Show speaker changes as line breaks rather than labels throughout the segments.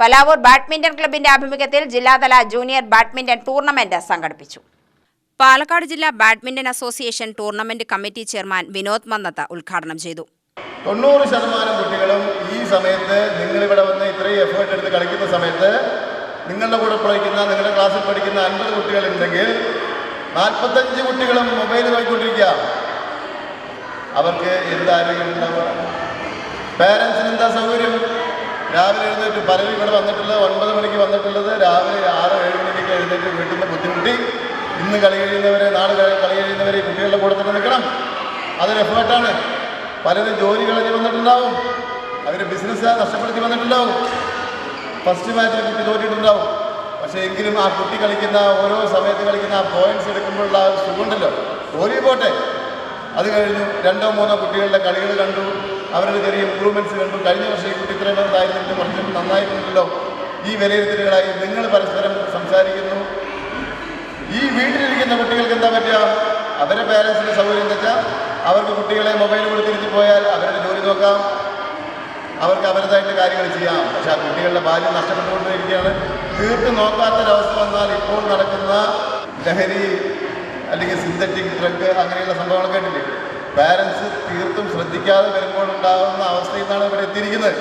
Palavur badminton ക്ലബിന്റെ ആഭിമുഖ്യത്തിൽ ജില്ലാതല ജൂനിയർ ബാഡ്മിന്റൺ ടൂർണമെന്റ് സംഘടിപ്പിച്ചു. പാലക്കാട് ജില്ലാ badminton association tournament committee chairman Vinod Mannath ഉദ്ഘാടനം ചെയ്തു.
90% കുട്ടികളും ഈ സമയത്ത് നിങ്ങളിവിടെ വന്ന് ഇത്രയും എഫേർട്ട് എടുത്ത് കളിക്കുന്ന സമയത്ത് നിങ്ങളുടെ കൂടെ പഠിക്കുന്ന നിങ്ങളുടെ ക്ലാസ്സിൽ പഠിക്കുന്ന 50 കുട്ടികളുണ്ടെങ്കിൽ 45 കുട്ടികളും മൊബൈൽ നോക്കിക്കൊണ്ടിരിക്കുക. അവർക്ക് എന്തായാലും ഉണ്ടാവുക? പേരൻസിന് എന്താ സൗകര്യം? രാവിലെ എഴുന്നേറ്റ് പലരും ഇവിടെ വന്നിട്ടുള്ളത് 9 മണിക്ക് വന്നിട്ടുള്ളത് രാവിലെ 6-7 മണിക്കൊക്കെ എഴുന്നേറ്റ് വീട്ടിൽ നിന്ന് ബുദ്ധിമുട്ടി ഇന്ന് കളി കഴിയുന്നവരെ നാളെ കളി കഴിയുന്നവരെ കുട്ടികളുടെ കൂടെ തന്നെ നിൽക്കണം. അതൊരു എഫേർട്ടാണ്. പലരും ജോലി കളഞ്ഞ് വന്നിട്ടുണ്ടാവും, അവർ ബിസിനസ് നഷ്ടപ്പെടുത്തി വന്നിട്ടുണ്ടാവും, ഫസ്റ്റ് മാച്ചിൽ കുട്ടി തോറ്റിട്ടുണ്ടാവും. പക്ഷേ എങ്കിലും ആ കുട്ടി കളിക്കുന്ന ഓരോ സമയത്ത് കളിക്കുന്ന ആ പോയിന്റ്സ് എടുക്കുമ്പോഴുള്ള ആ സുഖമുണ്ടല്ലോ. തോൽവി പോട്ടെ, അത് കഴിഞ്ഞു 2-3 കുട്ടികളുടെ കളികൾ കണ്ടു, അവരുടെ ചെറിയ ഇമ്പ്രൂവ്മെൻറ്റ്സ് കണ്ടു. കഴിഞ്ഞ വർഷം ഈ കുട്ടി ഇത്രയും നന്നായിരുന്നില്ല, കുറച്ചും നന്നായിട്ടുണ്ടല്ലോ. ഈ വിലയിരുത്തലുകളായി നിങ്ങൾ പരസ്പരം സംസാരിക്കുന്നു. ഈ വീട്ടിലിരിക്കുന്ന കുട്ടികൾക്ക് എന്താ പറ്റുക? അവരുടെ പേരൻസിൻ്റെ സൗകര്യം എന്താ വെച്ചാൽ അവർക്ക് കുട്ടികളെ മൊബൈൽ കൊടുത്തിരുത്തി പോയാൽ അവരുടെ ജോലി നോക്കാം, അവർക്ക് അവരുടേതായിട്ട് കാര്യങ്ങൾ ചെയ്യാം. പക്ഷെ ആ കുട്ടികളുടെ ബാല്യം നഷ്ടപ്പെട്ടുകൊണ്ടിരിക്കുകയാണ്. തീർത്തും നോക്കാത്തൊരവസ്ഥ വന്നാൽ ഇപ്പോൾ നടക്കുന്ന ലഹരി അല്ലെങ്കിൽ സിന്തറ്റിക് ഡ്രഗ് അങ്ങനെയുള്ള സംഭവങ്ങൾ കേട്ടില്ലേ? പാരൻസ് തീർത്തും ശ്രദ്ധിക്കാതെ വരുമ്പോൾ ഉണ്ടാകുന്ന അവസ്ഥയിൽ നിന്നാണ് ഇവിടെ എത്തിയിരിക്കുന്നത്.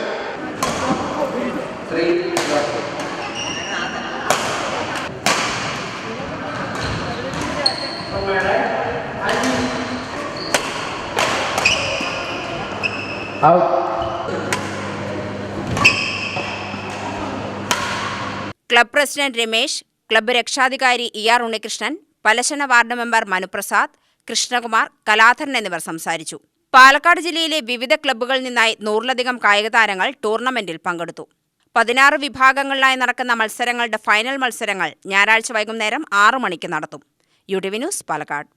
ക്ലബ് പ്രസിഡന്റ് രമേശ്, ക്ലബ്ബ് രക്ഷാധികാരി ER Unnikrishnan, Palassana ward member Manuprasad, Krishnakumar, Kaladharan എന്നിവർ സംസാരിച്ചു. പാലക്കാട് ജില്ലയിലെ വിവിധ ക്ലബ്ബുകളിൽ നിന്നായി 100-ലധികം കായിക താരങ്ങൾ ടൂർണമെന്റിൽ പങ്കെടുത്തു. 16 വിഭാഗങ്ങളിലായി നടക്കുന്ന മത്സരങ്ങളുടെ ഫൈനൽ മത്സരങ്ങൾ ഞായറാഴ്ച വൈകുന്നേരം 6 മണിക്ക് നടത്തും. UTV news, Palakkad.